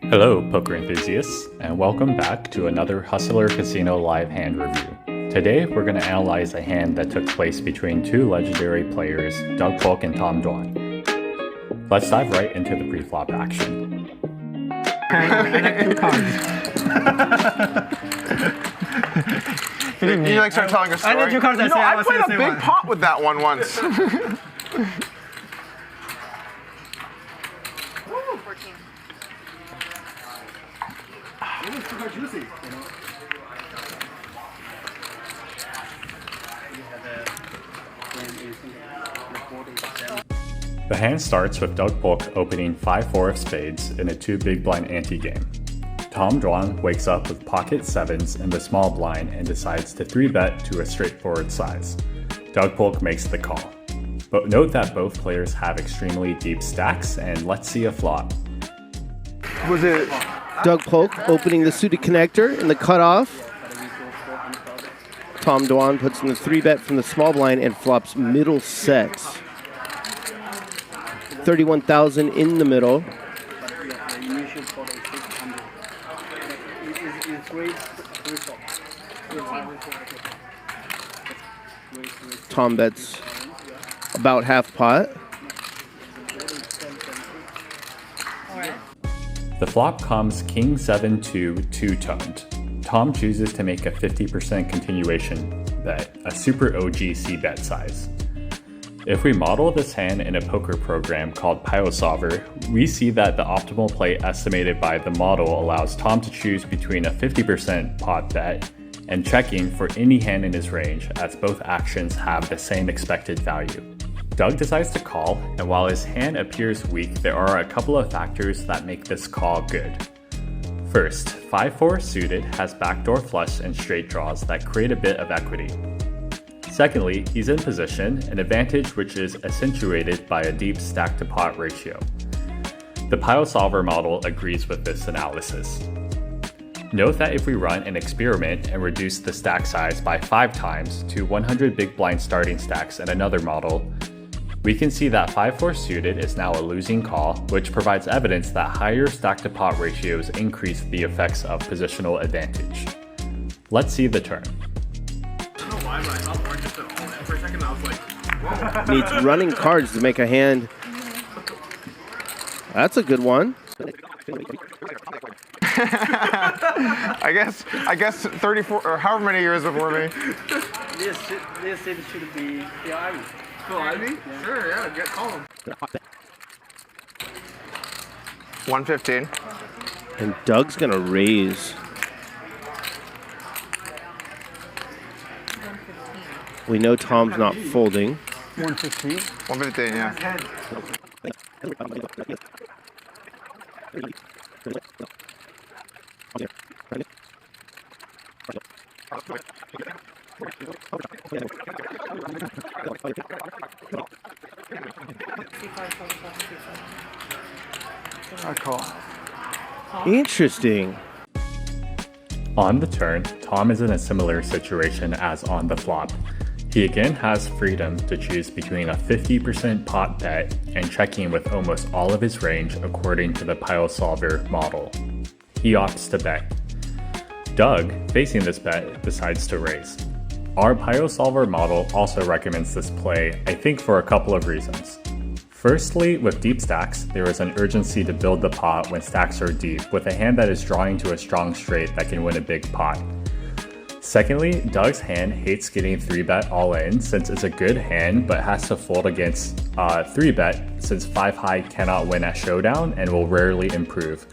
Hello, poker enthusiasts, and welcome back to another Hustler Casino live hand review. Today, we're going to analyze a hand that took place between two legendary players, Doug Polk and Tom Dwan. Let's dive right into the pre-flop action. I like two cards. You like start telling a story? I need two cards. I played a big pot with that one once. 14. It was super juicy, The hand starts with Doug Polk opening 5-4 of spades in a 2 big blind ante game. Tom Dwan wakes up with pocket 7s in the small blind and decides to 3-bet to a straightforward size. Doug Polk makes the call. But note that both players have extremely deep stacks, and let's see a flop. Was it Doug Polk opening the suited connector in the cutoff. Tom Dwan puts in the 3-bet from the small blind and flops middle set. 31,000 in the middle. Tom bets about half pot. The flop comes King 7-2 two-toned. Tom chooses to make a 50% continuation bet, a super OG C-bet size. If we model this hand in a poker program called Pile Solver, we see that the optimal play estimated by the model allows Tom to choose between a 50% pot bet and checking for any hand in his range, as both actions have the same expected value. Doug decides to call, and while his hand appears weak, there are a couple of factors that make this call good. First, 5-4 suited has backdoor flush and straight draws that create a bit of equity. Secondly, he's in position, an advantage which is accentuated by a deep stack to pot ratio. The Pile Solver model agrees with this analysis. Note that if we run an experiment and reduce the stack size by 5 times to 100 big blind starting stacks in another model, we can see that 5-4 suited is now a losing call, which provides evidence that higher stack to pot ratios increase the effects of positional advantage. Let's see the turn. I thought orange just at all. For a second, I was like, whoa. Needs running cards to make a hand. That's a good one. I guess 34 or however many years before me. This should be the Ivy. Phil Ivy? Yeah. Sure, yeah, call him. 115. And Doug's gonna raise. We know Tom's not folding. 115. 115, yeah. I call. Interesting. On the turn, Tom is in a similar situation as on the flop. He again has freedom to choose between a 50% pot bet and checking with almost all of his range according to the Pile Solver model. He opts to bet. Doug, facing this bet, decides to raise. Our Pile Solver model also recommends this play, I think for a couple of reasons. Firstly, with deep stacks, there is an urgency to build the pot when stacks are deep, with a hand that is drawing to a strong straight that can win a big pot. Secondly, Doug's hand hates getting 3-bet all in since it's a good hand but has to fold against 3-bet since 5-high cannot win at showdown and will rarely improve.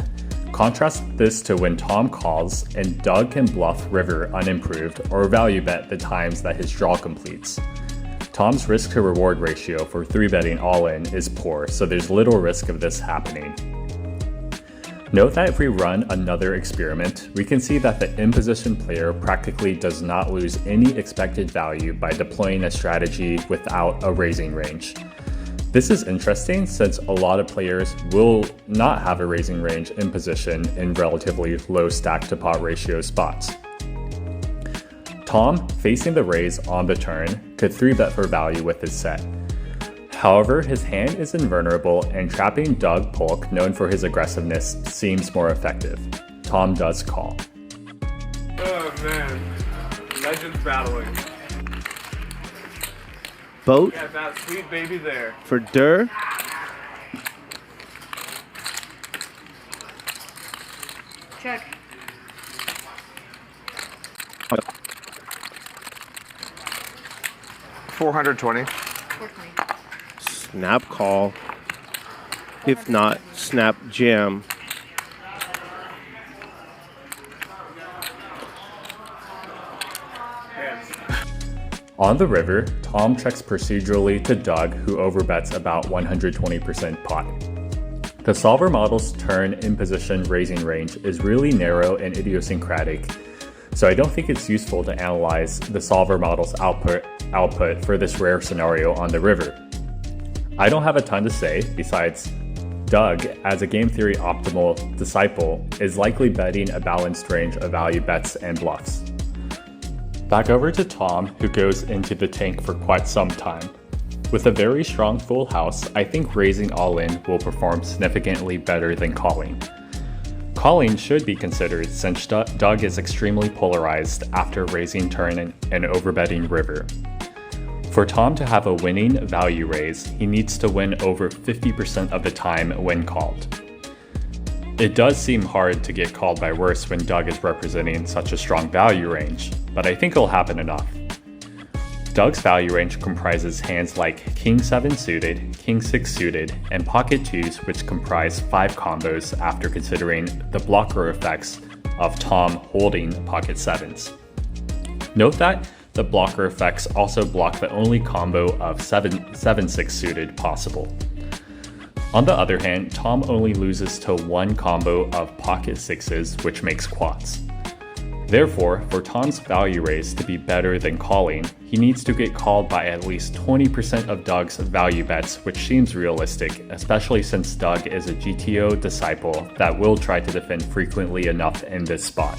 Contrast this to when Tom calls and Doug can bluff river unimproved or value bet the times that his draw completes. Tom's risk to reward ratio for 3-betting all in is poor, so there's little risk of this happening. Note that if we run another experiment, we can see that the in-position player practically does not lose any expected value by deploying a strategy without a raising range. This is interesting since a lot of players will not have a raising range in position in relatively low stack to pot ratio spots. Tom, facing the raise on the turn, could 3-bet for value with his set. However, his hand is invulnerable, and trapping Doug Polk, known for his aggressiveness, seems more effective. Tom does call. Oh man. Legends battling. Boat Got that sweet baby there. for Dur. Check. $420. 420. Snap call. If not, snap jam. On the river, Tom checks procedurally to Doug, who overbets about 120% pot. The solver model's turn in position raising range is really narrow and idiosyncratic, so I don't think it's useful to analyze the solver model's output for this rare scenario on the river. I don't have a ton to say, besides Doug, as a game theory optimal disciple, is likely betting a balanced range of value bets and bluffs. Back over to Tom, who goes into the tank for quite some time. With a very strong full house, I think raising all in will perform significantly better than calling. Calling should be considered since Doug is extremely polarized after raising turn and overbetting river. For Tom to have a winning value raise, he needs to win over 50% of the time when called. It does seem hard to get called by worse when Doug is representing such a strong value range, but I think it'll happen enough. Doug's value range comprises hands like King 7 suited, King 6 suited, and pocket 2s, which comprise 5 combos after considering the blocker effects of Tom holding pocket 7s. Note that the blocker effects also block the only combo of 7-6 suited possible. On the other hand, Tom only loses to one combo of pocket 6s, which makes quads. Therefore, for Tom's value raise to be better than calling, he needs to get called by at least 20% of Doug's value bets, which seems realistic, especially since Doug is a GTO disciple that will try to defend frequently enough in this spot.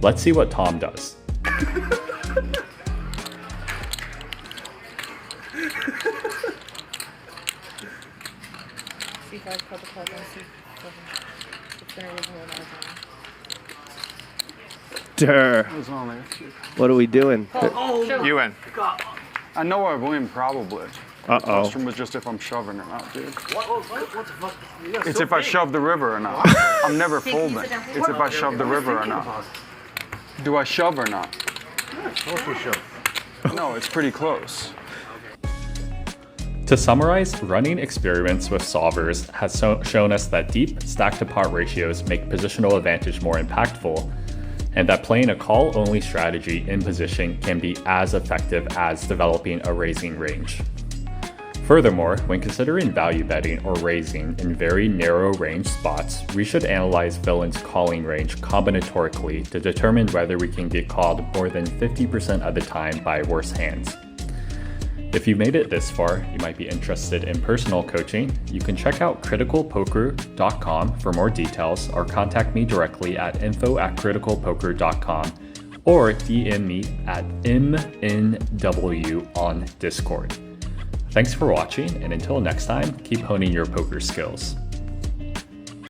Let's see what Tom does. C5 called the call down C7. It's gonna raise more than Dur. What's on there? What are we doing? Show. You win. I know I win, probably. The Uh-oh. question was just if I'm shoving or not, dude. What the fuck? You got It's so if I big. shove the river or not. I'm never Hey, can you folding. sit down, please? It's if I shove the river or not. Do I shove or not? Mostly show. No, it's pretty close. To summarize, running experiments with solvers has shown us that deep stack-to-pot ratios make positional advantage more impactful, and that playing a call-only strategy in position can be as effective as developing a raising range. Furthermore, when considering value betting or raising in very narrow range spots, we should analyze villain's calling range combinatorically to determine whether we can get called more than 50% of the time by worse hands. If you made it this far, you might be interested in personal coaching. You can check out criticalpoker.com for more details, or contact me directly at info@criticalpoker.com, or DM me at MNW on Discord. Thanks for watching, and until next time, keep honing your poker skills.